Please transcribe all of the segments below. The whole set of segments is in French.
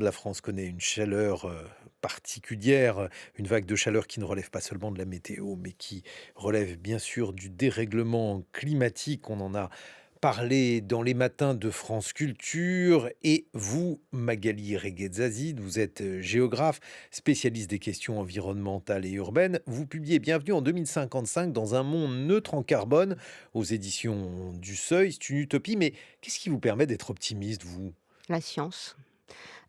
La France connaît une chaleur particulière, une vague de chaleur qui ne relève pas seulement de la météo, mais qui relève bien sûr du dérèglement climatique. On en a parlé dans les matins de France Culture. Et vous, Magali Reguetzazid, vous êtes géographe, spécialiste des questions environnementales et urbaines. Vous publiez Bienvenue en 2055 dans un monde neutre en carbone aux éditions du Seuil. C'est une utopie, mais qu'est-ce qui vous permet d'être optimiste, vous? La science.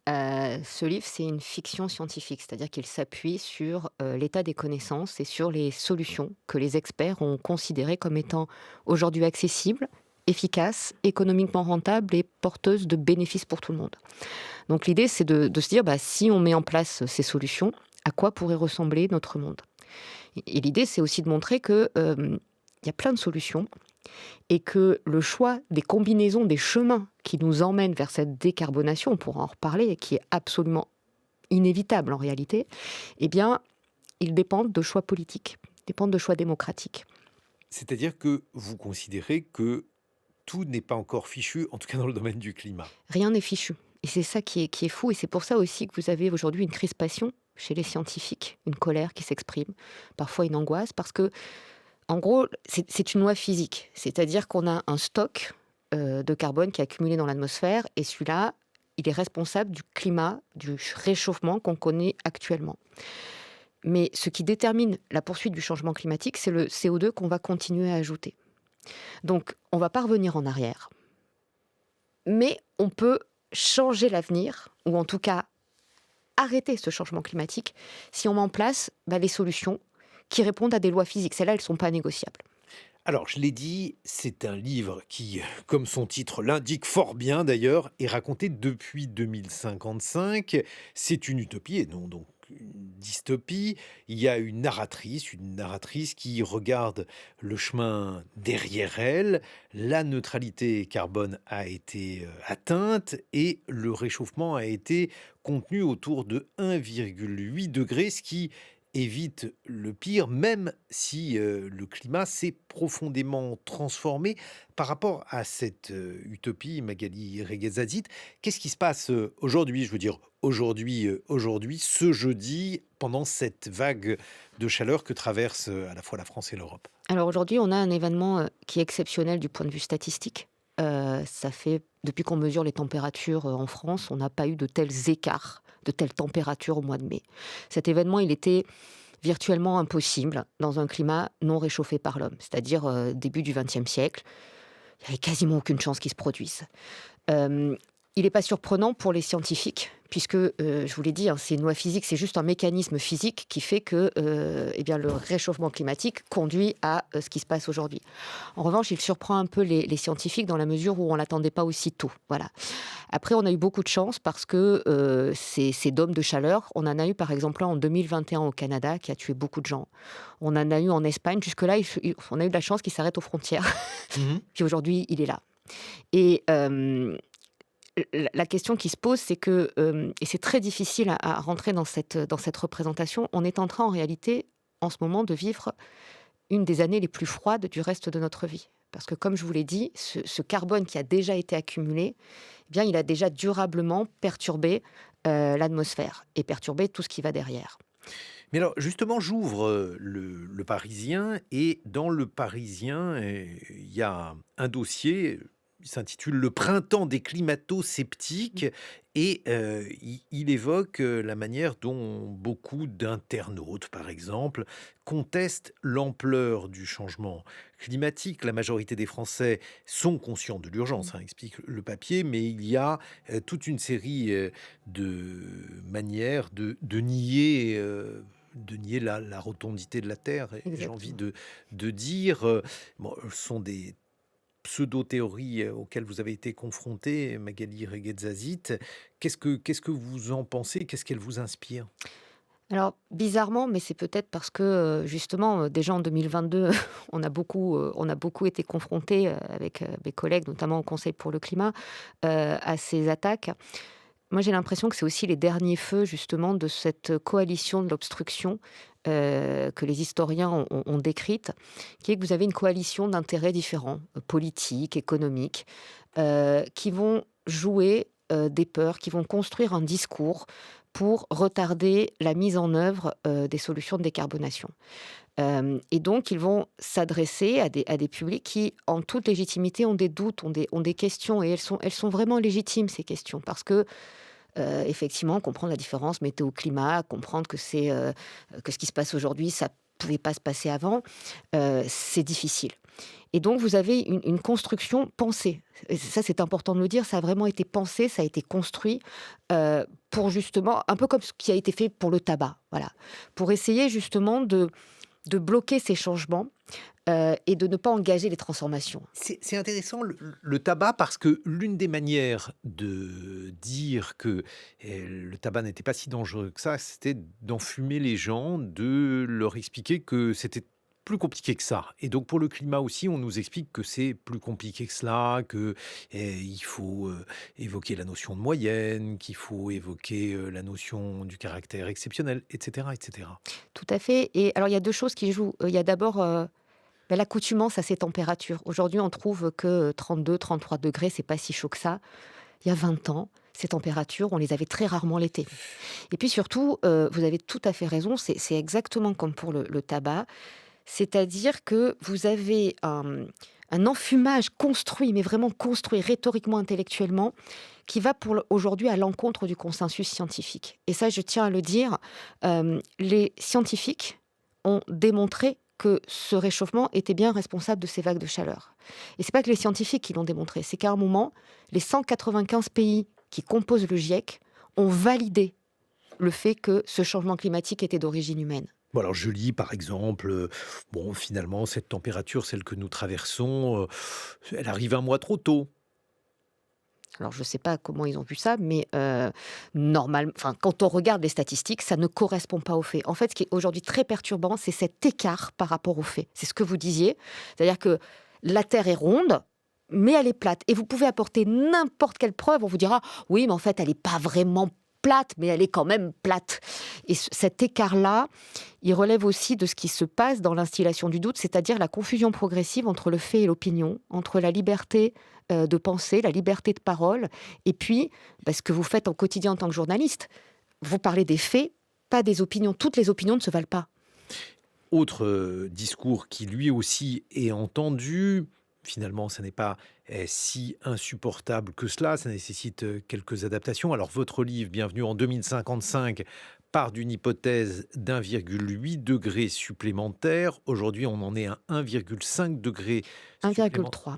Ce livre, c'est une fiction scientifique, c'est-à-dire qu'il s'appuie sur, l'état des connaissances et sur les solutions que les experts ont considérées comme étant aujourd'hui accessibles, efficaces, économiquement rentables et porteuses de bénéfices pour tout le monde. Donc l'idée, c'est de se dire: «Bah, si on met en place ces solutions, à quoi pourrait ressembler notre monde?» Et l'idée, c'est aussi de montrer que, il y a plein de solutions et que le choix des combinaisons, des chemins qui nous emmènent vers cette décarbonation, on pourra en reparler, et qui est absolument inévitable en réalité, eh bien, ils dépendent de choix politiques, dépendent de choix démocratiques. C'est-à-dire que vous considérez que tout n'est pas encore fichu, en tout cas dans le domaine du climat. Rien n'est fichu. Et c'est ça qui est fou, et c'est pour ça aussi que vous avez aujourd'hui une crispation chez les scientifiques, une colère qui s'exprime, parfois une angoisse, parce que, en gros, c'est une loi physique. C'est-à-dire qu'on a un stock de carbone qui est accumulé dans l'atmosphère, et celui-là, il est responsable du climat, du réchauffement qu'on connaît actuellement. Mais ce qui détermine la poursuite du changement climatique, c'est le CO2 qu'on va continuer à ajouter. Donc, on va pas revenir en arrière, mais on peut changer l'avenir, ou en tout cas arrêter ce changement climatique, si on met en place les solutions qui répondent à des lois physiques. Celles-là, elles ne sont pas négociables. Alors, je l'ai dit, c'est un livre qui, comme son titre l'indique fort bien d'ailleurs, est raconté depuis 2055. C'est une utopie et non donc une dystopie. Il y a une narratrice qui regarde le chemin derrière elle. La neutralité carbone a été atteinte et le réchauffement a été contenu autour de 1,8 degré, ce qui évite le pire, même si le climat s'est profondément transformé. Par rapport à cette utopie, Magali Reguezazit, qu'est-ce qui se passe aujourd'hui? Je veux dire, aujourd'hui, ce jeudi, pendant cette vague de chaleur que traverse à la fois la France et l'Europe. Alors aujourd'hui, on a un événement qui est exceptionnel du point de vue statistique. Ça fait, depuis qu'on mesure les températures en France, on n'a pas eu de tels écarts, de telles températures au mois de mai. Cet événement, il était virtuellement impossible dans un climat non réchauffé par l'homme, c'est-à-dire début du XXe siècle. Il n'y avait quasiment aucune chance qu'il se produise. Hem, il n'est pas surprenant pour les scientifiques puisque, je vous l'ai dit, hein, c'est une loi physique, c'est juste un mécanisme physique qui fait que, le réchauffement climatique conduit à, ce qui se passe aujourd'hui. En revanche, il surprend un peu les scientifiques dans la mesure où on l'attendait pas aussi tôt, voilà. Après, on a eu beaucoup de chance parce que, ces dômes de chaleur, on en a eu par exemple un en 2021 au Canada qui a tué beaucoup de gens. On en a eu en Espagne, jusque-là, on a eu de la chance qu'il s'arrête aux frontières. Mhm. Puis aujourd'hui, il est là. Et la question qui se pose, c'est que, et c'est très difficile à rentrer dans cette représentation, on est en train en réalité, en ce moment, de vivre une des années les plus froides du reste de notre vie. Parce que comme je vous l'ai dit, ce carbone qui a déjà été accumulé, il a déjà durablement perturbé, l'atmosphère et perturbé tout ce qui va derrière. Mais alors, justement, j'ouvre le Parisien et dans le Parisien, il y a un dossier. Il s'intitule Le printemps des climato-sceptiques et il évoque la manière dont beaucoup d'internautes, par exemple, contestent l'ampleur du changement climatique. La majorité des Français sont conscients de l'urgence, hein, explique le papier, mais il y a toute une série de manières de nier la rotondité de la Terre. Et j'ai envie Exactement. de dire, bon, ce sont des pseudo-théories auxquelles vous avez été confronté, Magali Reguetzazit. Qu'est-ce que vous en pensez? Qu'est-ce qu'elles vous inspirent? Alors bizarrement, mais c'est peut-être parce que, justement, déjà en 2022, on a beaucoup été confrontés, avec, mes collègues, notamment au Conseil pour le climat, à ces attaques. Moi, j'ai l'impression que c'est aussi les derniers feux, justement, de cette coalition de l'obstruction, que les historiens ont décrite, qui est que vous avez une coalition d'intérêts différents, politiques, économiques, qui vont jouer, des peurs, qui vont construire un discours pour retarder la mise en œuvre des solutions de décarbonation. Et donc, ils vont s'adresser à des publics qui, en toute légitimité, ont des doutes, ont des questions. Et elles sont vraiment légitimes, ces questions. Parce que, effectivement, comprendre la différence météo-climat, comprendre que ce qui se passe aujourd'hui, ça ne pouvait pas se passer avant, c'est difficile. Et donc, vous avez une construction pensée. Et ça, c'est important de le dire, ça a vraiment été pensé, ça a été construit pour justement, un peu comme ce qui a été fait pour le tabac, voilà, pour essayer justement de bloquer ces changements et de ne pas engager les transformations. C'est intéressant le tabac parce que l'une des manières de dire que le tabac n'était pas si dangereux que ça, c'était d'enfumer les gens, de leur expliquer que c'était plus compliqué que ça. Et donc pour le climat aussi, on nous explique que c'est plus compliqué que cela, que il faut évoquer la notion de moyenne, qu'il faut évoquer la notion du caractère exceptionnel, etc., etc. Tout à fait. Et alors, il y a deux choses qui jouent. Il y a d'abord l'accoutumance à ces températures. Aujourd'hui, on trouve que 32, 33 degrés, c'est pas si chaud que ça. Il y a 20 ans, ces températures, on les avait très rarement l'été. Et puis surtout, vous avez tout à fait raison, c'est exactement comme pour le tabac. C'est-à-dire que vous avez un enfumage construit, mais vraiment construit rhétoriquement, intellectuellement, qui va aujourd'hui à l'encontre du consensus scientifique. Et ça, je tiens à le dire, les scientifiques ont démontré que ce réchauffement était bien responsable de ces vagues de chaleur. Et c'est pas que les scientifiques qui l'ont démontré, c'est qu'à un moment, les 195 pays qui composent le GIEC ont validé le fait que ce changement climatique était d'origine humaine. Bon, alors je lis par exemple, bon, finalement, cette température, celle que nous traversons, elle arrive un mois trop tôt. Alors, je ne sais pas comment ils ont vu ça, mais enfin, quand on regarde les statistiques, ça ne correspond pas aux faits. En fait, ce qui est aujourd'hui très perturbant, c'est cet écart par rapport aux faits. C'est ce que vous disiez. C'est-à-dire que la Terre est ronde, mais elle est plate. Et vous pouvez apporter n'importe quelle preuve, on vous dira, oui, mais en fait, elle n'est pas vraiment plate, mais elle est quand même plate. Et cet écart-là, il relève aussi de ce qui se passe dans l'instillation du doute, c'est-à-dire la confusion progressive entre le fait et l'opinion, entre la liberté de penser, la liberté de parole, et puis ce que vous faites au quotidien en tant que journaliste. Vous parlez des faits, pas des opinions. Toutes les opinions ne se valent pas. Autre discours qui lui aussi est entendu, finalement, ça n'est pas si insupportable que cela, ça nécessite quelques adaptations. Alors votre livre, Bienvenue en 2055, part d'une hypothèse d'1,8 degré supplémentaire. Aujourd'hui, on en est à 1,5 degré supplémentaire. 1,3.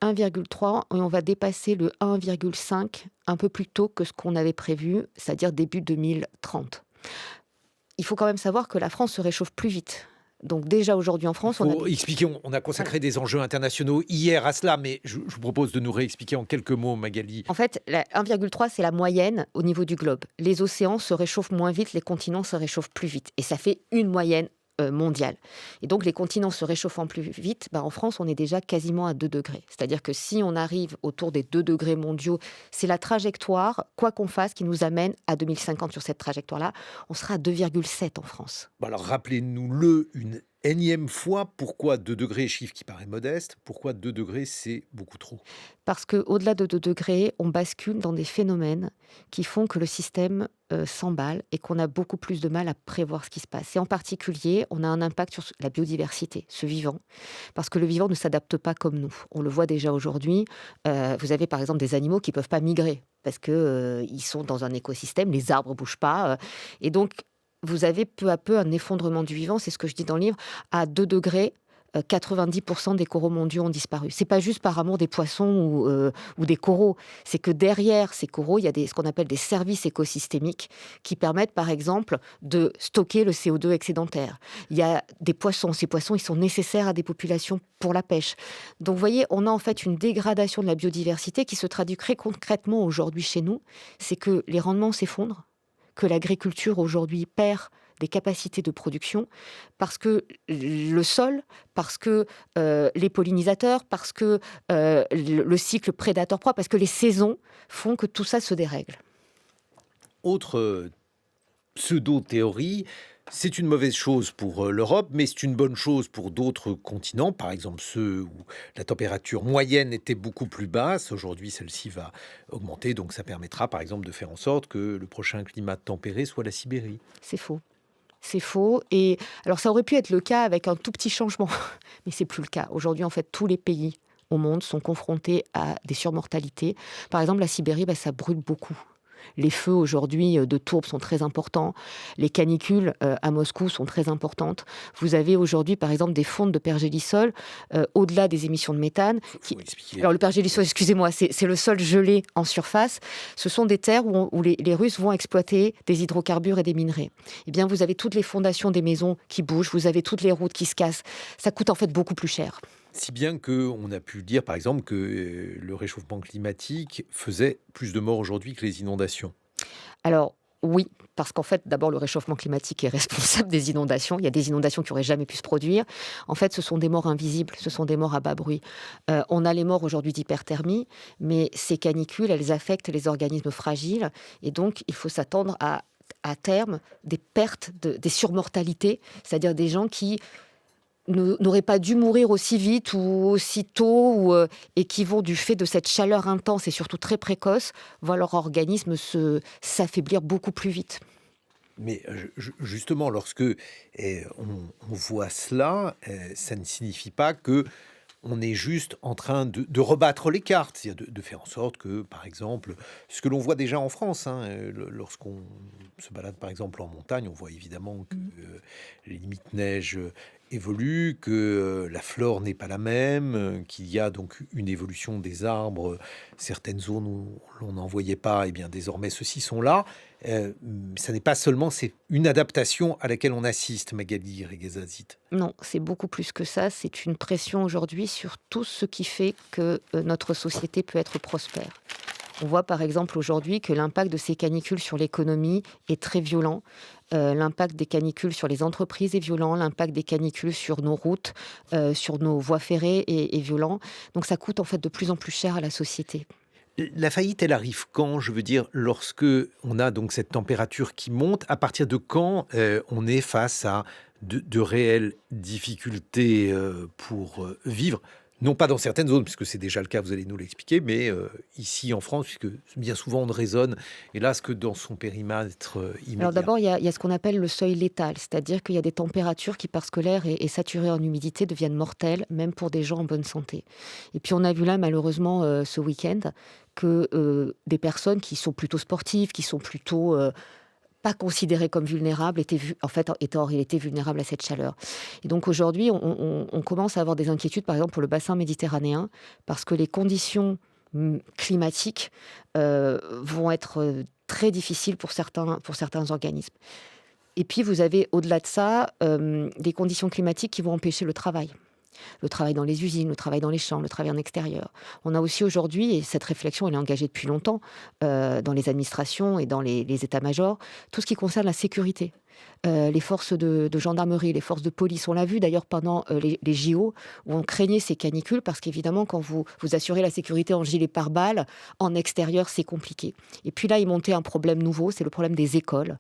1,3 et on va dépasser le 1,5 un peu plus tôt que ce qu'on avait prévu, c'est-à-dire début 2030. Il faut quand même savoir que la France se réchauffe plus vite. Donc déjà aujourd'hui en France, on a Faut expliquer, on a consacré des enjeux internationaux hier à cela, mais je vous propose de nous réexpliquer en quelques mots, Magali. En fait, 1,3, c'est la moyenne au niveau du globe. Les océans se réchauffent moins vite, les continents se réchauffent plus vite. Et ça fait une moyenne mondiale. Et donc, les continents se réchauffant plus vite, en France, on est déjà quasiment à 2 degrés. C'est-à-dire que si on arrive autour des 2 degrés mondiaux, c'est la trajectoire, quoi qu'on fasse, qui nous amène à 2050 sur cette trajectoire-là. On sera à 2,7 en France. Bon, alors rappelez-nous-le une énième fois, pourquoi 2 degrés, chiffre qui paraît modeste, pourquoi 2 degrés c'est beaucoup trop? Parce qu'au-delà de 2 degrés, on bascule dans des phénomènes qui font que le système s'emballe et qu'on a beaucoup plus de mal à prévoir ce qui se passe. Et en particulier, on a un impact sur la biodiversité, ce vivant, parce que le vivant ne s'adapte pas comme nous. On le voit déjà aujourd'hui. Vous avez par exemple des animaux qui ne peuvent pas migrer parce qu'ils sont dans un écosystème, les arbres ne bougent pas. Et donc, vous avez peu à peu un effondrement du vivant, c'est ce que je dis dans le livre, à 2 degrés. 90% des coraux mondiaux ont disparu. C'est pas juste par amour des poissons ou des coraux, c'est que derrière ces coraux, il y a ce qu'on appelle des services écosystémiques qui permettent par exemple de stocker le CO2 excédentaire. Il y a des poissons, ces poissons ils sont nécessaires à des populations pour la pêche. Donc vous voyez, on a en fait une dégradation de la biodiversité qui se traduit très concrètement aujourd'hui chez nous, c'est que les rendements s'effondrent, que l'agriculture aujourd'hui perd des capacités de production, parce que le sol, parce que les pollinisateurs, parce que le cycle prédateur-proie, parce que les saisons font que tout ça se dérègle. Autre pseudo-théorie, C'est une mauvaise chose pour l'Europe, mais c'est une bonne chose pour d'autres continents, par exemple ceux où la température moyenne était beaucoup plus basse. Aujourd'hui, celle-ci va augmenter, donc ça permettra, par exemple, de faire en sorte que le prochain climat tempéré soit la Sibérie. C'est faux. C'est faux et alors ça aurait pu être le cas avec un tout petit changement, mais c'est plus le cas. Aujourd'hui, en fait, tous les pays au monde sont confrontés à des surmortalités. Par exemple, la Sibérie, ça brûle beaucoup. Les feux aujourd'hui de tourbe sont très importants. Les canicules à Moscou sont très importantes. Vous avez aujourd'hui, par exemple, des fontes de pergélisol au-delà des émissions de méthane. Faut expliquer. Alors le pergélisol, excusez-moi, c'est le sol gelé en surface. Ce sont des terres où les Russes vont exploiter des hydrocarbures et des minerais. Eh bien, vous avez toutes les fondations des maisons qui bougent, vous avez toutes les routes qui se cassent. Ça coûte en fait beaucoup plus cher. Si bien qu'on a pu dire, par exemple, que le réchauffement climatique faisait plus de morts aujourd'hui que les inondations. Alors oui, parce qu'en fait, d'abord, le réchauffement climatique est responsable des inondations. Il y a des inondations qui auraient jamais pu se produire. En fait, ce sont des morts invisibles, ce sont des morts à bas bruit. On a les morts aujourd'hui d'hyperthermie, mais ces canicules, elles affectent les organismes fragiles. Et donc, il faut s'attendre à terme des pertes, des surmortalités, c'est-à-dire des gens qui n'auraient pas dû mourir aussi vite ou aussi tôt, et qui vont, du fait de cette chaleur intense et surtout très précoce, voir leur organisme s'affaiblir beaucoup plus vite. Mais justement, lorsque on voit cela, ça ne signifie pas que on est juste en train de rebattre les cartes, c'est-à-dire de faire en sorte que, par exemple, ce que l'on voit déjà en France, hein, lorsqu'on se balade par exemple en montagne, on voit évidemment que les limites neige évoluent, que la flore n'est pas la même, qu'il y a donc une évolution des arbres, certaines zones où l'on n'en voyait pas, et bien désormais ceux-ci sont là. Ça n'est pas seulement, c'est une adaptation à laquelle on assiste, Magali Reguezazit. Non, c'est beaucoup plus que ça. C'est une pression aujourd'hui sur tout ce qui fait que notre société peut être prospère. On voit par exemple aujourd'hui que l'impact de ces canicules sur l'économie est très violent. L'impact des canicules sur les entreprises est violent. L'impact des canicules sur nos routes, sur nos voies ferrées est violent. Donc ça coûte en fait de plus en plus cher à la société. La faillite, elle arrive quand? Je veux dire, lorsque on a donc cette température qui monte, à partir de quand, on est face à de réelles difficultés, pour, vivre? Non pas dans certaines zones, puisque c'est déjà le cas, vous allez nous l'expliquer, mais, ici en France, puisque bien souvent on ne raisonne, hélas, que dans son périmètre, Alors immédiat. d'abord, il y a ce qu'on appelle le seuil létal, c'est-à-dire qu'il y a des températures qui, parce que l'air est saturé en humidité, deviennent mortelles, même pour des gens en bonne santé. Et puis on a vu là, malheureusement, ce week-end, que des personnes qui sont plutôt sportives, qui sont plutôt pas considérées comme vulnérables, étaient en réalité vulnérables à cette chaleur. Et donc aujourd'hui, on commence à avoir des inquiétudes, par exemple, pour le bassin méditerranéen, parce que les conditions climatiques vont être très difficiles pour certains organismes. Et puis vous avez, au-delà de ça, des conditions climatiques qui vont empêcher le travail. Le travail dans les usines, le travail dans les champs, le travail en extérieur. On a aussi aujourd'hui, et cette réflexion elle est engagée depuis longtemps, dans les administrations et dans les états-majors, tout ce qui concerne la sécurité. Les forces de gendarmerie, les forces de police. On l'a vu d'ailleurs pendant les JO, où on craignait ces canicules, parce qu'évidemment, quand vous assurez la sécurité en gilet pare-balles, en extérieur, c'est compliqué. Et puis là, il montait un problème nouveau, c'est le problème des écoles.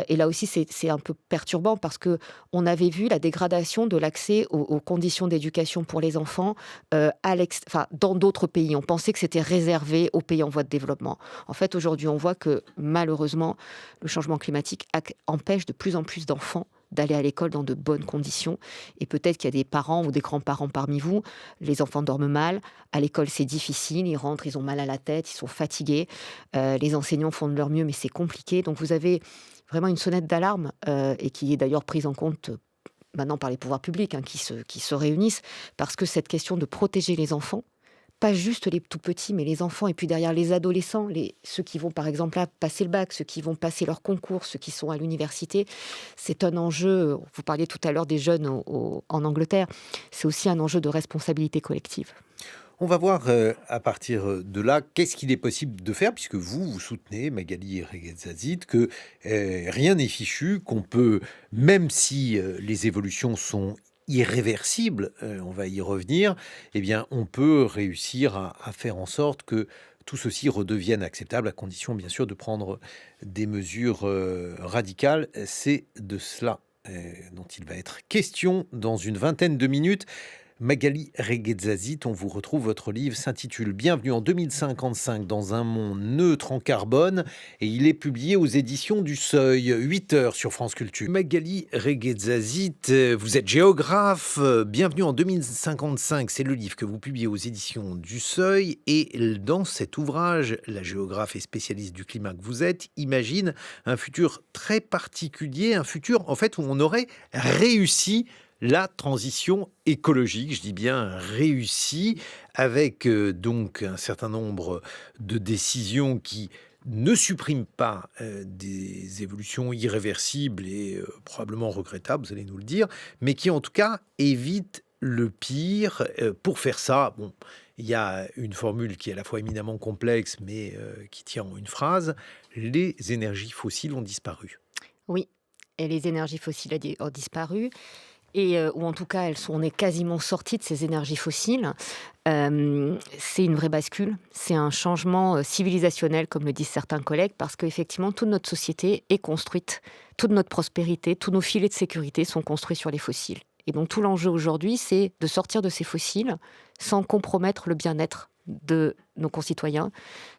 Et là aussi, c'est un peu perturbant parce que on avait vu la dégradation de l'accès aux conditions d'éducation pour les enfants dans d'autres pays. On pensait que c'était réservé aux pays en voie de développement. En fait, aujourd'hui, on voit que malheureusement, le changement climatique empêche de plus en plus d'enfants d'aller à l'école dans de bonnes conditions. Et peut-être qu'il y a des parents ou des grands-parents parmi vous, les enfants dorment mal, à l'école c'est difficile, ils rentrent, ils ont mal à la tête, ils sont fatigués, les enseignants font de leur mieux, mais c'est compliqué. Donc vous avez vraiment une sonnette d'alarme, et qui est d'ailleurs prise en compte maintenant par les pouvoirs publics, hein, qui se réunissent, parce que cette question de protéger les enfants, pas juste les tout petits, mais les enfants, et puis derrière les adolescents, ceux qui vont par exemple là, passer le bac, ceux qui vont passer leur concours, ceux qui sont à l'université, c'est un enjeu. Vous parliez tout à l'heure des jeunes en Angleterre, c'est aussi un enjeu de responsabilité collective. On va voir, à partir de là, qu'est-ce qu'il est possible de faire, puisque vous soutenez, Magali Reguezazit, que rien n'est fichu, qu'on peut, même si les évolutions sont irréversibles, on va y revenir, eh bien, on peut réussir à faire en sorte que tout ceci redevienne acceptable, à condition bien sûr de prendre des mesures radicales. C'est de cela dont il va être question dans une vingtaine de minutes. Magali Reguetzazit, on vous retrouve, votre livre s'intitule Bienvenue en 2055 dans un monde neutre en carbone et il est publié aux éditions du Seuil, 8 heures sur France Culture. Magali Reguetzazit, vous êtes géographe, Bienvenue en 2055, c'est le livre que vous publiez aux éditions du Seuil et dans cet ouvrage, la géographe et spécialiste du climat que vous êtes imagine un futur très particulier, un futur en fait où on aurait réussi la transition écologique, je dis bien réussie, avec donc un certain nombre de décisions qui ne suppriment pas des évolutions irréversibles et probablement regrettables, vous allez nous le dire, mais qui en tout cas évitent le pire. Pour faire ça, bon, il y a une formule qui est à la fois éminemment complexe, mais qui tient en une phrase, les énergies fossiles ont disparu. Oui, et les énergies fossiles ont disparu. Ou en tout cas, on est quasiment sorti de ces énergies fossiles. C'est une vraie bascule, c'est un changement civilisationnel, comme le disent certains collègues, parce qu'effectivement, toute notre société est construite, toute notre prospérité, tous nos filets de sécurité sont construits sur les fossiles. Et donc tout l'enjeu aujourd'hui, c'est de sortir de ces fossiles sans compromettre le bien-être de nos concitoyens,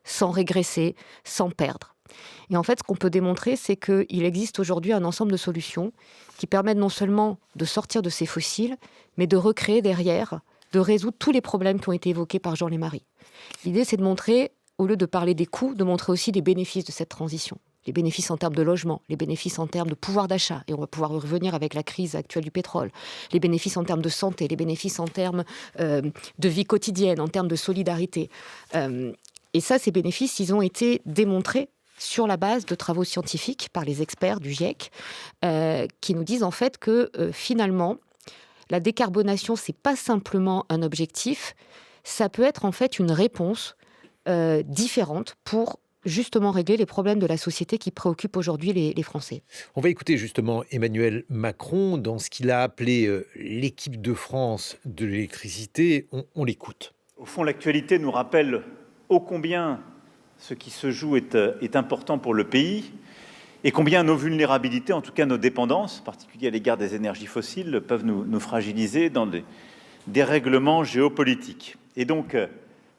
sans régresser, sans perdre. Et en fait, ce qu'on peut démontrer, c'est qu'il existe aujourd'hui un ensemble de solutions qui permettent non seulement de sortir de ces fossiles, mais de recréer derrière, de résoudre tous les problèmes qui ont été évoqués par Jean Lémarie. L'idée, c'est de montrer, au lieu de parler des coûts, de montrer aussi les bénéfices de cette transition. Les bénéfices en termes de logement, les bénéfices en termes de pouvoir d'achat, et on va pouvoir y revenir avec la crise actuelle du pétrole, les bénéfices en termes de santé, les bénéfices en termes de vie quotidienne, en termes de solidarité. Et ça, ces bénéfices, ils ont été démontrés sur la base de travaux scientifiques par les experts du GIEC, qui nous disent en fait que finalement, la décarbonation, c'est pas simplement un objectif, ça peut être en fait une réponse différente pour justement régler les problèmes de la société qui préoccupent aujourd'hui les Français. On va écouter justement Emmanuel Macron dans ce qu'il a appelé l'équipe de France de l'électricité. On l'écoute. Au fond, l'actualité nous rappelle ô combien ce qui se joue est important pour le pays et combien nos vulnérabilités, en tout cas nos dépendances, en particulier à l'égard des énergies fossiles, peuvent nous fragiliser dans des dérèglements géopolitiques. Et donc,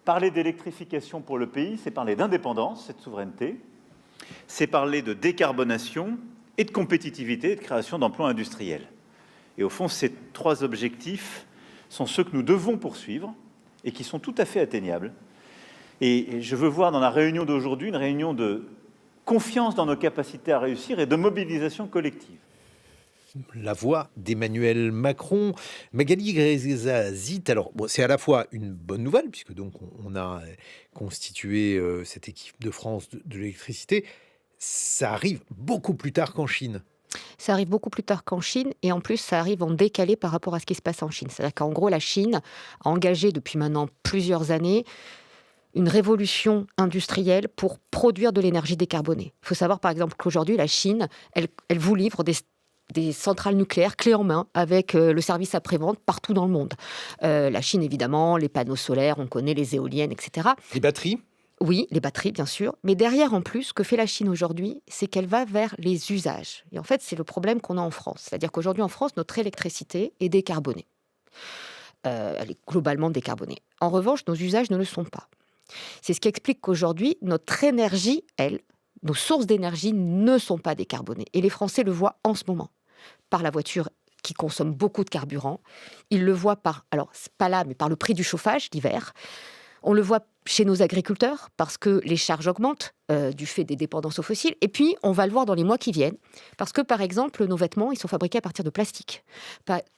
parler d'électrification pour le pays, c'est parler d'indépendance, c'est de souveraineté, c'est parler de décarbonation et de compétitivité et de création d'emplois industriels. Et au fond, ces trois objectifs sont ceux que nous devons poursuivre et qui sont tout à fait atteignables. Et je veux voir dans la réunion d'aujourd'hui une réunion de confiance dans nos capacités à réussir et de mobilisation collective. La voix d'Emmanuel Macron. Magali Reguetzazit, alors bon, c'est à la fois une bonne nouvelle, puisque donc on a constitué cette équipe de France de l'électricité. Ça arrive beaucoup plus tard qu'en Chine. Ça arrive beaucoup plus tard qu'en Chine, et en plus, ça arrive en décalé par rapport à ce qui se passe en Chine. C'est-à-dire qu'en gros, la Chine a engagé depuis maintenant plusieurs années une révolution industrielle pour produire de l'énergie décarbonée. Il faut savoir par exemple qu'aujourd'hui, la Chine, elle vous livre des centrales nucléaires clés en main avec le service après-vente partout dans le monde. La Chine, évidemment, les panneaux solaires, on connaît les éoliennes, etc. Les batteries ? Oui, les batteries, bien sûr. Mais derrière, en plus, ce que fait la Chine aujourd'hui, c'est qu'elle va vers les usages. Et en fait, c'est le problème qu'on a en France. C'est-à-dire qu'aujourd'hui, en France, notre électricité est décarbonée. Elle est globalement décarbonée. En revanche, nos usages ne le sont pas. C'est ce qui explique qu'aujourd'hui, notre énergie, nos sources d'énergie ne sont pas décarbonées. Et les Français le voient en ce moment, par la voiture qui consomme beaucoup de carburant. Ils le voient c'est pas là, mais par le prix du chauffage l'hiver. On le voit chez nos agriculteurs, parce que les charges augmentent du fait des dépendances aux fossiles. Et puis, on va le voir dans les mois qui viennent, parce que, par exemple, nos vêtements, ils sont fabriqués à partir de plastique.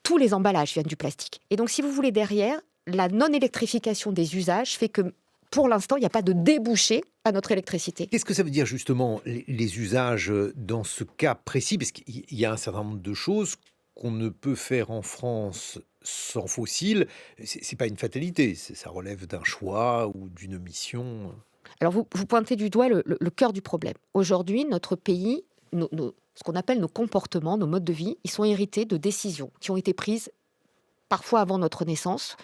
Tous les emballages viennent du plastique. Et donc, si vous voulez, derrière, la non-électrification des usages fait que pour l'instant, il n'y a pas de débouché à notre électricité. Qu'est-ce que ça veut dire justement les usages dans ce cas précis ? Parce qu'il y a un certain nombre de choses qu'on ne peut faire en France sans fossiles. C'est pas une fatalité, ça relève d'un choix ou d'une mission. Alors vous pointez du doigt le cœur du problème. Aujourd'hui, notre pays, ce qu'on appelle nos comportements, nos modes de vie, ils sont hérités de décisions qui ont été prises parfois avant notre naissance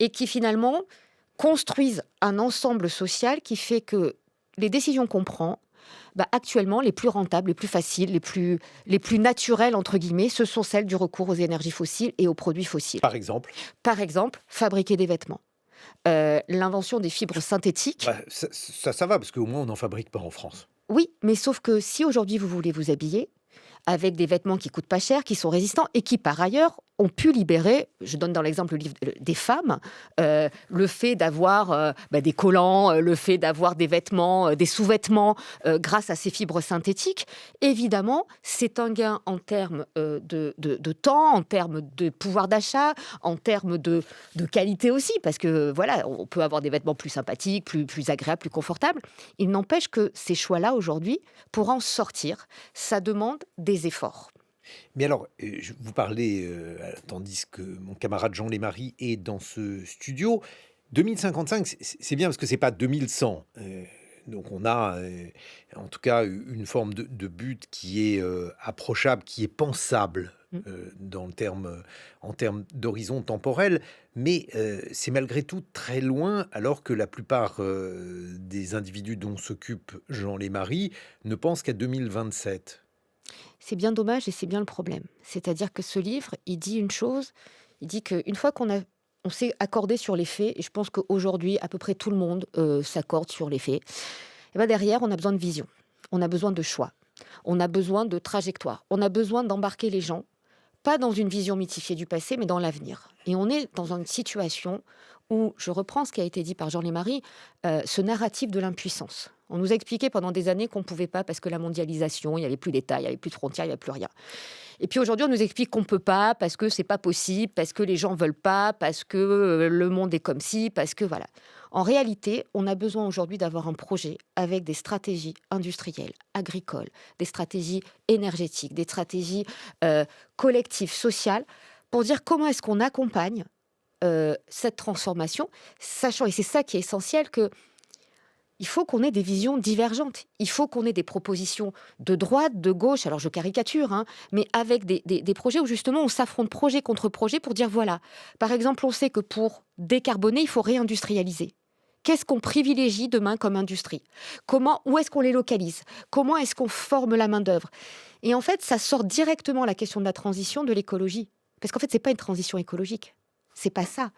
et qui finalement construisent un ensemble social qui fait que les décisions qu'on prend, actuellement, les plus rentables, les plus faciles, les plus naturelles, entre guillemets, ce sont celles du recours aux énergies fossiles et aux produits fossiles. Par exemple? Par exemple, fabriquer des vêtements. L'invention des fibres synthétiques. Ça va, parce qu'au moins on n'en fabrique pas en France. Oui, mais sauf que si aujourd'hui vous voulez vous habiller avec des vêtements qui coûtent pas cher, qui sont résistants et qui par ailleurs ont pu libérer, je donne dans l'exemple le livre des femmes, le fait d'avoir des collants, le fait d'avoir des vêtements, des sous-vêtements grâce à ces fibres synthétiques, évidemment, c'est un gain en termes de temps, en termes de pouvoir d'achat, en termes de qualité aussi, parce que voilà, on peut avoir des vêtements plus sympathiques, plus agréables, plus confortables. Il n'empêche que ces choix-là, aujourd'hui, pour en sortir, ça demande des efforts. Mais alors, vous parlez, tandis que mon camarade Jean Lémarie est dans ce studio. 2055, c'est bien parce que c'est pas 2100. Donc on a, en tout cas, une forme de but qui est approchable, qui est pensable en termes d'horizon temporel. Mais c'est malgré tout très loin, alors que la plupart des individus dont s'occupe Jean Lémarie ne pensent qu'à 2027. C'est bien dommage et c'est bien le problème. C'est-à-dire que ce livre, il dit une chose, il dit qu'une fois on s'est accordé sur les faits, et je pense qu'aujourd'hui, à peu près tout le monde s'accorde sur les faits, et derrière, on a besoin de vision, on a besoin de choix, on a besoin de trajectoire, on a besoin d'embarquer les gens, pas dans une vision mythifiée du passé, mais dans l'avenir. Et on est dans une situation où, je reprends ce qui a été dit par Jean Lémarie, ce narratif de l'impuissance. On nous a expliqué pendant des années qu'on ne pouvait pas parce que la mondialisation, il n'y avait plus d'État, il n'y avait plus de frontières, il n'y avait plus rien. Et puis aujourd'hui, on nous explique qu'on ne peut pas parce que c'est pas possible, parce que les gens ne veulent pas, parce que le monde est comme ci, parce que voilà. En réalité, on a besoin aujourd'hui d'avoir un projet avec des stratégies industrielles, agricoles, des stratégies énergétiques, des stratégies collectives, sociales, pour dire comment est-ce qu'on accompagne cette transformation, sachant, et c'est ça qui est essentiel, que il faut qu'on ait des visions divergentes. Il faut qu'on ait des propositions de droite, de gauche, alors je caricature, mais avec des projets où justement on s'affronte projet contre projet pour dire voilà, par exemple, on sait que pour décarboner, il faut réindustrialiser. Qu'est-ce qu'on privilégie demain comme industrie ? Où est-ce qu'on les localise ? Comment est-ce qu'on forme la main-d'œuvre ? Et en fait, ça sort directement la question de la transition, de l'écologie. Parce qu'en fait, c'est pas une transition écologique. C'est pas ça.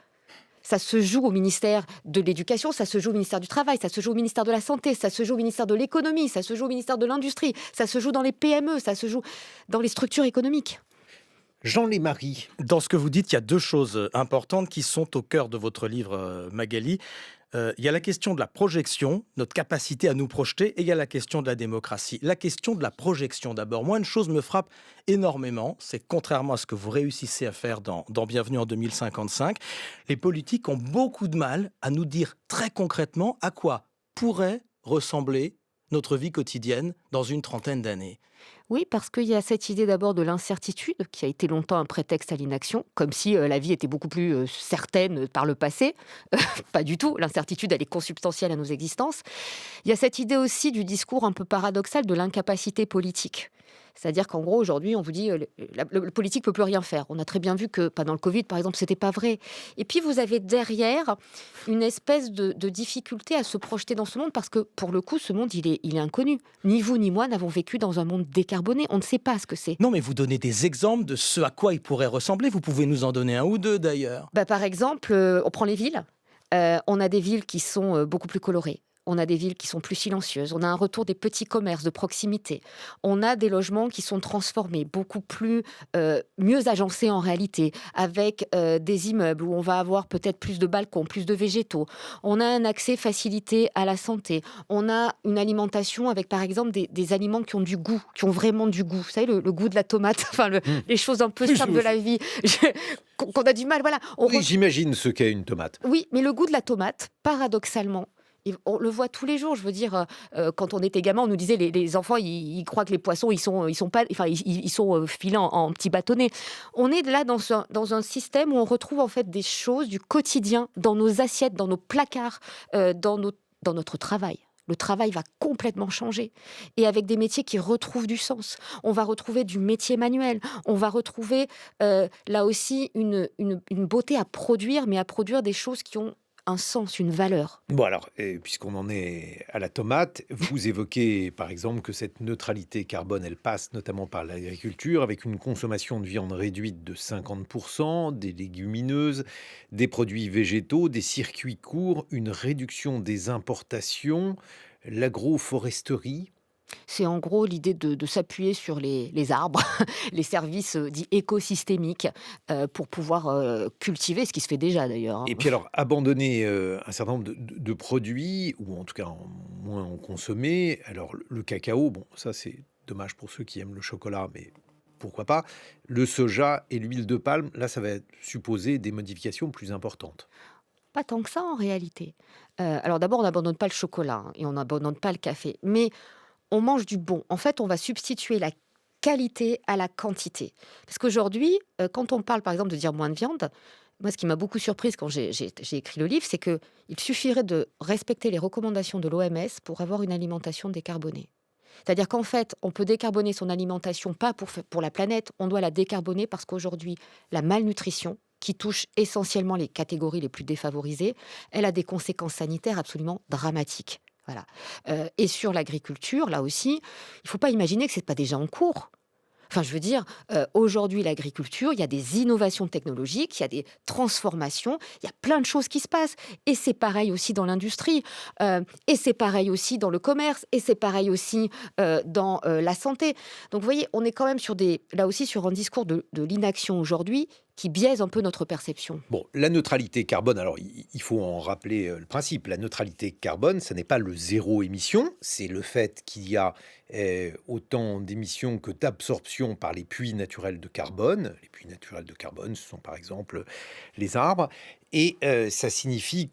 Ça se joue au ministère de l'Éducation, ça se joue au ministère du Travail, ça se joue au ministère de la Santé, ça se joue au ministère de l'Économie, ça se joue au ministère de l'Industrie, ça se joue dans les PME, ça se joue dans les structures économiques. Jean Lémarie. Dans ce que vous dites, il y a deux choses importantes qui sont au cœur de votre livre, Magali. Il y a la question de la projection, notre capacité à nous projeter, et il y a la question de la démocratie. La question de la projection, d'abord. Moi, une chose me frappe énormément, c'est que contrairement à ce que vous réussissez à faire dans Bienvenue en 2055, les politiques ont beaucoup de mal à nous dire très concrètement à quoi pourrait ressembler notre vie quotidienne dans une trentaine d'années. Oui, parce qu'il y a cette idée d'abord de l'incertitude, qui a été longtemps un prétexte à l'inaction, comme si la vie était beaucoup plus certaine par le passé. Pas du tout, l'incertitude, elle est consubstantielle à nos existences. Il y a cette idée aussi du discours un peu paradoxal de l'incapacité politique. C'est-à-dire qu'en gros, aujourd'hui, on vous dit le politique ne peut plus rien faire. On a très bien vu que pendant le Covid, par exemple, ce n'était pas vrai. Et puis, vous avez derrière une espèce de difficulté à se projeter dans ce monde, parce que, pour le coup, ce monde, il est inconnu. Ni vous, ni moi n'avons vécu dans un monde décarboné. On ne sait pas ce que c'est. Non, mais vous donnez des exemples de ce à quoi il pourrait ressembler. Vous pouvez nous en donner un ou deux, d'ailleurs. Par exemple, on prend les villes. On a des villes qui sont beaucoup plus colorées. On a des villes qui sont plus silencieuses. On a un retour des petits commerces de proximité. On a des logements qui sont transformés, beaucoup plus mieux agencés en réalité, avec des immeubles où on va avoir peut-être plus de balcons, plus de végétaux. On a un accès facilité à la santé. On a une alimentation avec, par exemple, des aliments qui ont du goût, qui ont vraiment du goût. Vous savez, le goût de la tomate, enfin, les choses un peu simples de la vie, qu'on a du mal. Voilà. Oui, j'imagine ce qu'est une tomate. Oui, mais le goût de la tomate, paradoxalement, on le voit tous les jours. Je veux dire, quand on était gamin, on nous disait les enfants, ils croient que les poissons, ils sont filés en petits bâtonnets. On est là dans un système où on retrouve en fait des choses du quotidien dans nos assiettes, dans nos placards, dans notre travail. Le travail va complètement changer, et avec des métiers qui retrouvent du sens. On va retrouver du métier manuel. On va retrouver là aussi une beauté à produire, mais à produire des choses qui ont un sens, une valeur. Bon alors, puisqu'on en est à la tomate, vous évoquez par exemple que cette neutralité carbone, elle passe notamment par l'agriculture, avec une consommation de viande réduite de 50%, des légumineuses, des produits végétaux, des circuits courts, une réduction des importations, l'agroforesterie. C'est en gros l'idée de s'appuyer sur les arbres, les services dits écosystémiques, pour pouvoir cultiver, ce qui se fait déjà d'ailleurs, Et hein. puis alors, abandonner un certain nombre de produits, ou en tout cas moins en consommer. Alors le cacao, bon, ça c'est dommage pour ceux qui aiment le chocolat, mais pourquoi pas. Le soja et l'huile de palme, là ça va supposer des modifications plus importantes. Pas tant que ça en réalité. Alors d'abord, on n'abandonne pas le chocolat, hein, et on n'abandonne pas le café, mais on mange du bon. En fait, on va substituer la qualité à la quantité. Parce qu'aujourd'hui, quand on parle par exemple de dire moins de viande, moi ce qui m'a beaucoup surprise quand j'ai écrit le livre, c'est qu'il suffirait de respecter les recommandations de l'OMS pour avoir une alimentation décarbonée. C'est-à-dire qu'en fait, on peut décarboner son alimentation, pas pour la planète, on doit la décarboner parce qu'aujourd'hui, la malnutrition, qui touche essentiellement les catégories les plus défavorisées, elle a des conséquences sanitaires absolument dramatiques. Voilà. Et sur l'agriculture, là aussi, il ne faut pas imaginer que ce n'est pas déjà en cours. Enfin, je veux dire, aujourd'hui, l'agriculture, il y a des innovations technologiques, il y a des transformations, il y a plein de choses qui se passent. Et c'est pareil aussi dans l'industrie, et c'est pareil aussi dans le commerce, et c'est pareil aussi dans la santé. Donc, vous voyez, on est quand même là aussi sur un discours de l'inaction aujourd'hui qui biaise un peu notre perception. Bon, la neutralité carbone, alors il faut en rappeler le principe. La neutralité carbone, ce n'est pas le zéro émission, c'est le fait qu'il y a autant d'émissions que d'absorption par les puits naturels de carbone. Les puits naturels de carbone, ce sont par exemple les arbres. Et ça signifie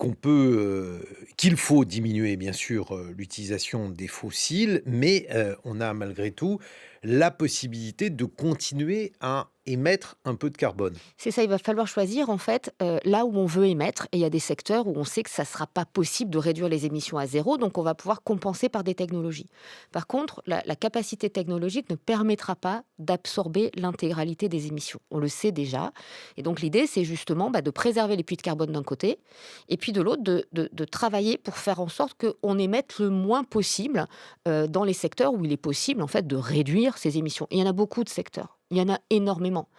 qu'il faut diminuer bien sûr l'utilisation des fossiles, mais on a malgré tout la possibilité de continuer à émettre un peu de carbone. C'est ça, il va falloir choisir en fait là où on veut émettre. Et il y a des secteurs où on sait que ça ne sera pas possible de réduire les émissions à zéro, donc on va pouvoir compenser par des technologies. Par contre, la capacité technologique ne permettra pas d'absorber l'intégralité des émissions. On le sait déjà. Et donc l'idée, c'est justement de préserver les puits de carbone d'un côté, et puis de l'autre, de travailler pour faire en sorte qu'on émette le moins possible dans les secteurs où il est possible en fait de réduire ces émissions. Et il y en a beaucoup de secteurs. Il y en a énormément.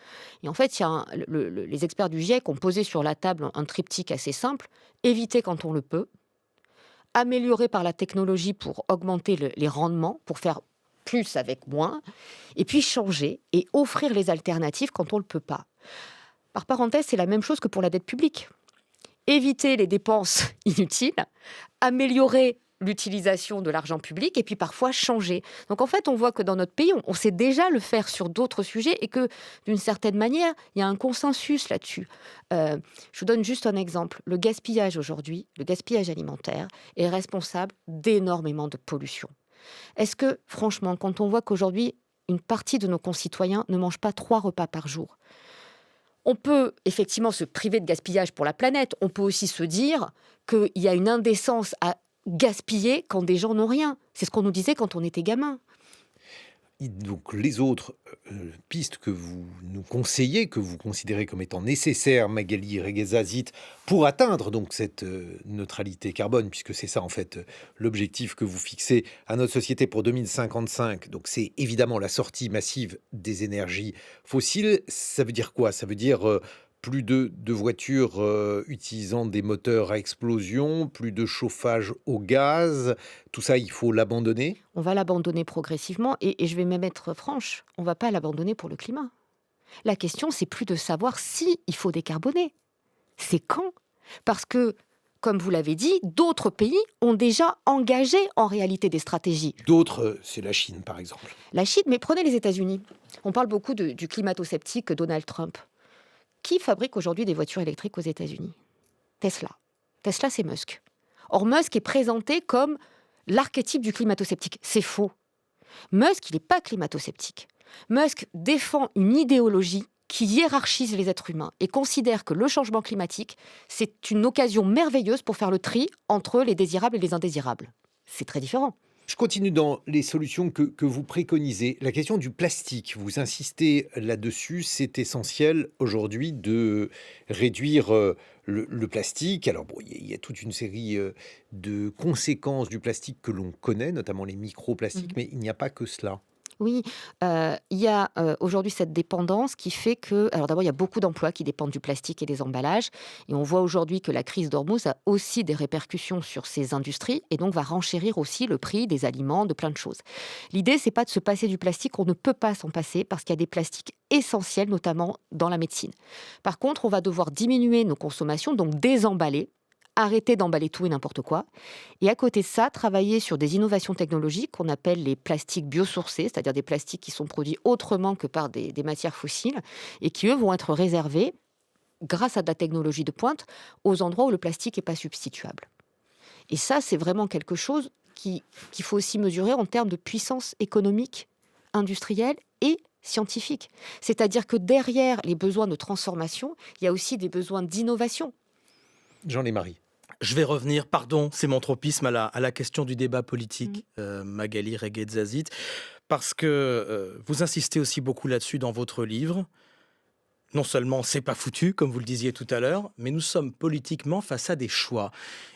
Et en fait, les experts du GIEC ont posé sur la table un triptyque assez simple. Éviter quand on le peut, améliorer par la technologie pour augmenter les rendements, pour faire plus avec moins, et puis changer et offrir les alternatives quand on ne le peut pas. Par parenthèse, c'est la même chose que pour la dette publique. Éviter les dépenses inutiles, améliorer l'utilisation de l'argent public et puis parfois changer. Donc en fait, on voit que dans notre pays, on sait déjà le faire sur d'autres sujets et que d'une certaine manière, il y a un consensus là-dessus. Je vous donne juste un exemple. Le gaspillage aujourd'hui, le gaspillage alimentaire, est responsable d'énormément de pollution. Est-ce que, franchement, quand on voit qu'aujourd'hui, une partie de nos concitoyens ne mangent pas 3 repas par jour, on peut effectivement se priver de gaspillage pour la planète. On peut aussi se dire qu'il y a une indécence à gaspiller quand des gens n'ont rien. C'est ce qu'on nous disait quand on était gamin. Donc les autres pistes que vous nous conseillez, que vous considérez comme étant nécessaires, Magali Regueza-Zit, pour atteindre donc cette neutralité carbone, puisque c'est ça en fait l'objectif que vous fixez à notre société pour 2055. Donc c'est évidemment la sortie massive des énergies fossiles. Ça veut dire quoi? Ça veut dire plus de voitures utilisant des moteurs à explosion, plus de chauffage au gaz. Tout ça, il faut l'abandonner. On va l'abandonner progressivement et je vais même être franche, on ne va pas l'abandonner pour le climat. La question, c'est plus de savoir si il faut décarboner. C'est quand? Parce que, comme vous l'avez dit, d'autres pays ont déjà engagé en réalité des stratégies. D'autres, c'est la Chine par exemple. La Chine, mais prenez les États-Unis. On parle beaucoup du climato-sceptique Donald Trump. Qui fabrique aujourd'hui des voitures électriques aux États-Unis? Tesla. Tesla, c'est Musk. Or, Musk est présenté comme l'archétype du climato-sceptique. C'est faux. Musk, il n'est pas climato-sceptique. Musk défend une idéologie qui hiérarchise les êtres humains et considère que le changement climatique, c'est une occasion merveilleuse pour faire le tri entre les désirables et les indésirables. C'est très différent. Je continue dans les solutions que vous préconisez. La question du plastique, vous insistez là-dessus, c'est essentiel aujourd'hui de réduire le plastique. Alors bon, il y a toute une série de conséquences du plastique que l'on connaît, notamment les microplastiques, mais il n'y a pas que cela. Oui, il y a, aujourd'hui cette dépendance qui fait que alors d'abord, il y a beaucoup d'emplois qui dépendent du plastique et des emballages et on voit aujourd'hui que la crise d'Ormuz a aussi des répercussions sur ces industries et donc va renchérir aussi le prix des aliments, de plein de choses. L'idée, c'est pas de se passer du plastique, on ne peut pas s'en passer parce qu'il y a des plastiques essentiels, notamment dans la médecine. Par contre, on va devoir diminuer nos consommations, donc désemballer, arrêter d'emballer tout et n'importe quoi et à côté de ça, travailler sur des innovations technologiques qu'on appelle les plastiques biosourcés, c'est-à-dire des plastiques qui sont produits autrement que par des matières fossiles et qui, eux, vont être réservés, grâce à de la technologie de pointe, aux endroits où le plastique n'est pas substituable. Et ça, c'est vraiment quelque chose qu'il faut aussi mesurer en termes de puissance économique, industrielle et scientifique. C'est-à-dire que derrière les besoins de transformation, il y a aussi des besoins d'innovation. Jean Lémarie. Je vais revenir, pardon, c'est mon tropisme, à la question du débat politique, Magali Reguetzazit, parce que vous insistez aussi beaucoup là-dessus dans votre livre. Non seulement c'est pas foutu, comme vous le disiez tout à l'heure, mais nous sommes politiquement face à des choix.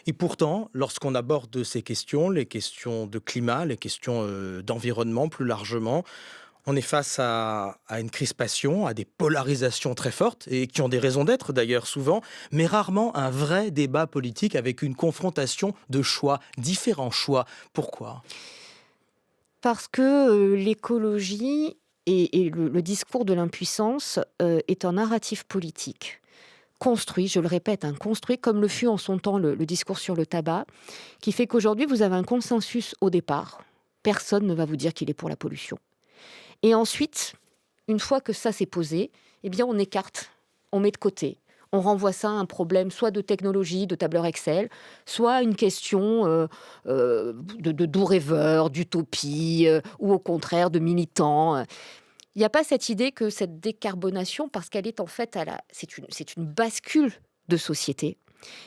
Et pourtant, lorsqu'on aborde ces questions, les questions de climat, les questions d'environnement plus largement, on est face à une crispation, à des polarisations très fortes, et qui ont des raisons d'être d'ailleurs souvent, mais rarement un vrai débat politique avec une confrontation de choix, différents choix. Pourquoi ? Parce que l'écologie et le discours de l'impuissance est un narratif politique construit, je le répète, construit comme le fut en son temps le discours sur le tabac, qui fait qu'aujourd'hui vous avez un consensus au départ. Personne ne va vous dire qu'il est pour la pollution. Et ensuite, une fois que ça s'est posé, eh bien on écarte, on met de côté. On renvoie ça à un problème soit de technologie, de tableur Excel, soit à une question de doux rêveurs, d'utopie, ou au contraire de militants. Il n'y a pas cette idée que cette décarbonation, parce qu'elle est en fait, c'est une bascule de société,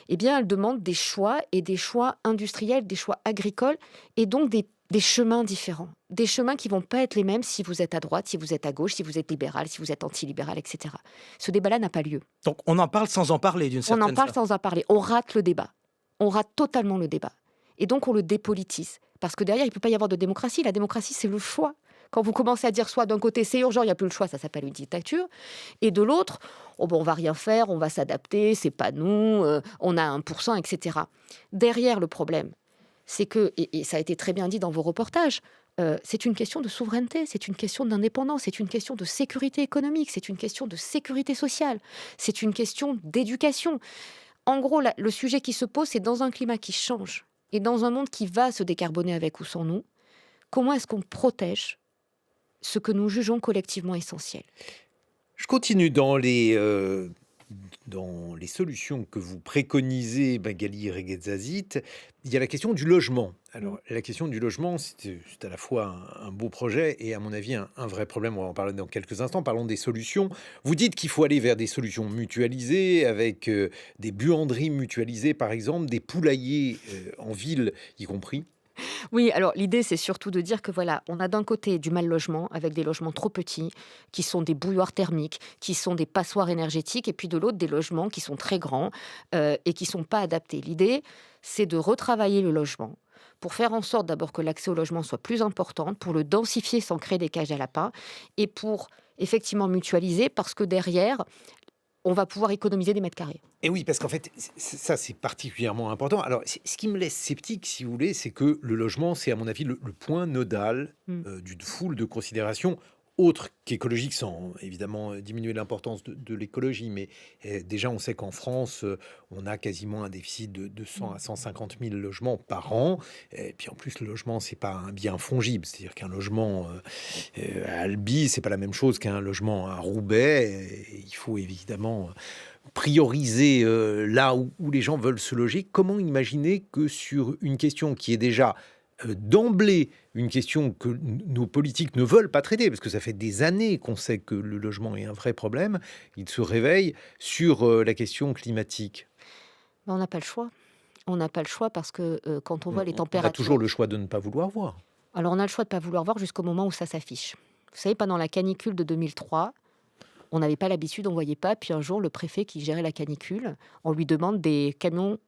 eh bien elle demande des choix et des choix industriels, des choix agricoles, et donc des chemins différents. Des chemins qui ne vont pas être les mêmes si vous êtes à droite, si vous êtes à gauche, si vous êtes libéral, si vous êtes anti-libéral, etc. Ce débat-là n'a pas lieu. Donc on en parle sans en parler d'une certaine On en parle façon. sans en parler. On rate le débat. On rate totalement le débat. Et donc on le dépolitise. Parce que derrière, il ne peut pas y avoir de démocratie. La démocratie, c'est le choix. Quand vous commencez à dire soit d'un côté c'est urgent, il n'y a plus le choix, ça s'appelle une dictature, et de l'autre, oh bon, on va rien faire, on va s'adapter, c'est pas nous, on a 1%, etc. Derrière le problème, c'est que, et ça a été très bien dit dans vos reportages, c'est une question de souveraineté, c'est une question d'indépendance, c'est une question de sécurité économique, c'est une question de sécurité sociale, c'est une question d'éducation. En gros, le sujet qui se pose, c'est dans un climat qui change et dans un monde qui va se décarboner avec ou sans nous, comment est-ce qu'on protège ce que nous jugeons collectivement essentiel ? Je continue dans les solutions que vous préconisez, Magali Reguetzazit. Il y a la question du logement. Alors, la question du logement, c'est à la fois un beau projet et, à mon avis, un vrai problème. On va en parler dans quelques instants. Parlons des solutions. Vous dites qu'il faut aller vers des solutions mutualisées, avec des buanderies mutualisées, par exemple, des poulaillers en ville, y compris. Oui, alors l'idée, c'est surtout de dire que voilà, on a d'un côté du mal logement, avec des logements trop petits, qui sont des bouilloires thermiques, qui sont des passoires énergétiques, et puis de l'autre, des logements qui sont très grands et qui ne sont pas adaptés. L'idée, c'est de retravailler le logement pour faire en sorte d'abord que l'accès au logement soit plus important, pour le densifier sans créer des cages à lapins, et pour effectivement mutualiser, parce que derrière, on va pouvoir économiser des mètres carrés. Et oui, parce qu'en fait, ça, c'est particulièrement important. Alors, ce qui me laisse sceptique, si vous voulez, c'est que le logement, c'est à mon avis le point nodal d'une foule de considérations autres qu'écologiques, sans évidemment diminuer l'importance de l'écologie. Mais déjà, on sait qu'en France, on a quasiment un déficit de 100 à 150 000 logements par an. Et puis en plus, le logement, c'est pas un bien fongible. C'est-à-dire qu'un logement à Albi, c'est pas la même chose qu'un logement à Roubaix. Et il faut évidemment prioriser là où les gens veulent se loger. Comment imaginer que sur une question qui est déjà d'emblée une question que nos politiques ne veulent pas traiter, parce que ça fait des années qu'on sait que le logement est un vrai problème, ils se réveillent sur la question climatique? On n'a pas le choix. On n'a pas le choix parce que quand on voit les On a températures... toujours le choix de ne pas vouloir voir. Alors on a le choix de ne pas vouloir voir jusqu'au moment où ça s'affiche. Vous savez, pendant la canicule de 2003, on n'avait pas l'habitude, on ne voyait pas. Puis un jour, le préfet qui gérait la canicule, on lui demande des camions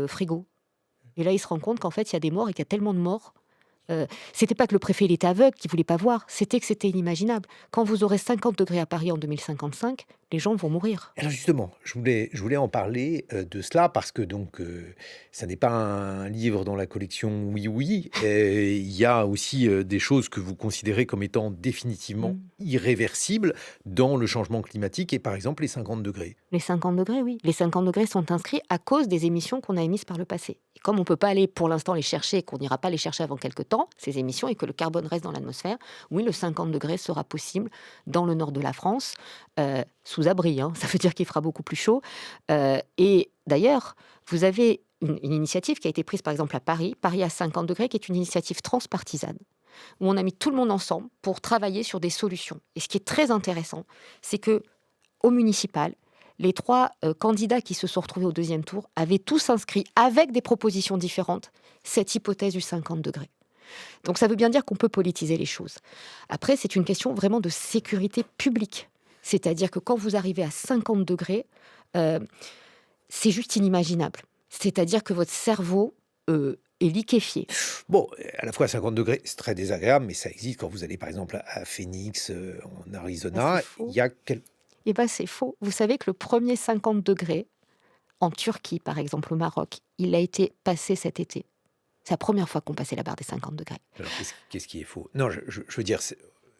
frigo. Et là, il se rend compte qu'en fait, il y a des morts et qu'il y a tellement de morts. C'était pas que le préfet il était aveugle, qu'il voulait pas voir, c'était que c'était inimaginable. Quand vous aurez 50 degrés à Paris en 2055, les gens vont mourir. Alors justement, je voulais en parler de cela parce que donc ça n'est pas un livre dans la collection Oui Oui. Il y a aussi des choses que vous considérez comme étant définitivement Mm. irréversibles dans le changement climatique et par exemple les 50 degrés. Les 50 degrés, oui. Les 50 degrés sont inscrits à cause des émissions qu'on a émises par le passé. Et comme on ne peut pas aller pour l'instant les chercher et qu'on n'ira pas les chercher avant quelques temps, ces émissions, et que le carbone reste dans l'atmosphère, oui, le 50 degrés sera possible dans le nord de la France, sous abri, hein. Ça veut dire qu'il fera beaucoup plus chaud. Et d'ailleurs, vous avez une initiative qui a été prise par exemple à Paris à 50 degrés, qui est une initiative transpartisane, où on a mis tout le monde ensemble pour travailler sur des solutions. Et ce qui est très intéressant, c'est que au municipal, les 3 candidats qui se sont retrouvés au deuxième tour avaient tous inscrit, avec des propositions différentes, cette hypothèse du 50 degrés. Donc ça veut bien dire qu'on peut politiser les choses. Après, c'est une question vraiment de sécurité publique. C'est-à-dire que quand vous arrivez à 50 degrés, c'est juste inimaginable. C'est-à-dire que votre cerveau est liquéfié. Bon, à la fois à 50 degrés, c'est très désagréable, mais ça existe quand vous allez par exemple à Phoenix, en Arizona. c'est faux. Il y a Eh bien, c'est faux. Vous savez que le premier 50 degrés, en Turquie, par exemple, au Maroc, il a été passé cet été. C'est la première fois qu'on passait la barre des 50 degrés. Alors, qu'est-ce qui est faux? Non, je veux dire,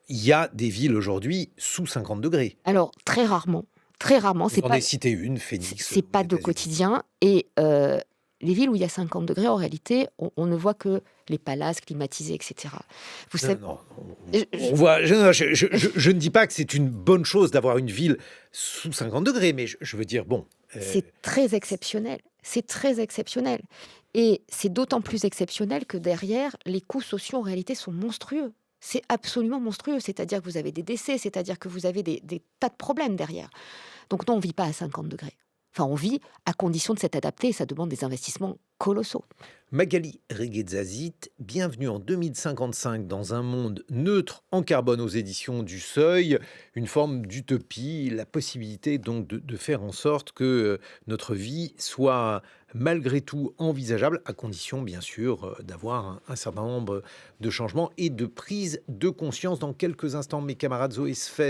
il y a des villes aujourd'hui sous 50 degrés. Alors, très rarement, Vous c'est en pas, avez cité une, c'est Phoenix, c'est aux pas de États-Unis. quotidien. Et les villes où il y a 50 degrés, en réalité, on ne voit que les palaces climatisés, etc. Vous Non, savez, non, je- on voit. Je ne dis pas que c'est une bonne chose d'avoir une ville sous 50 degrés, mais je veux dire, bon. c'est très exceptionnel. C'est très exceptionnel. Et c'est d'autant plus exceptionnel que derrière, les coûts sociaux, en réalité, sont monstrueux. C'est absolument monstrueux. C'est-à-dire que vous avez des décès, c'est-à-dire que vous avez des tas de problèmes derrière. Donc non, on ne vit pas à 50 degrés. Enfin, on vit à condition de s'être adapté et ça demande des investissements colossaux. Magali Reguetzazit, bienvenue en 2055 dans un monde neutre en carbone aux éditions du Seuil, une forme d'utopie, la possibilité donc de faire en sorte que notre vie soit malgré tout envisageable, à condition bien sûr d'avoir un certain nombre de changements et de prise de conscience. Dans quelques instants, mes camarades Zoé Sfez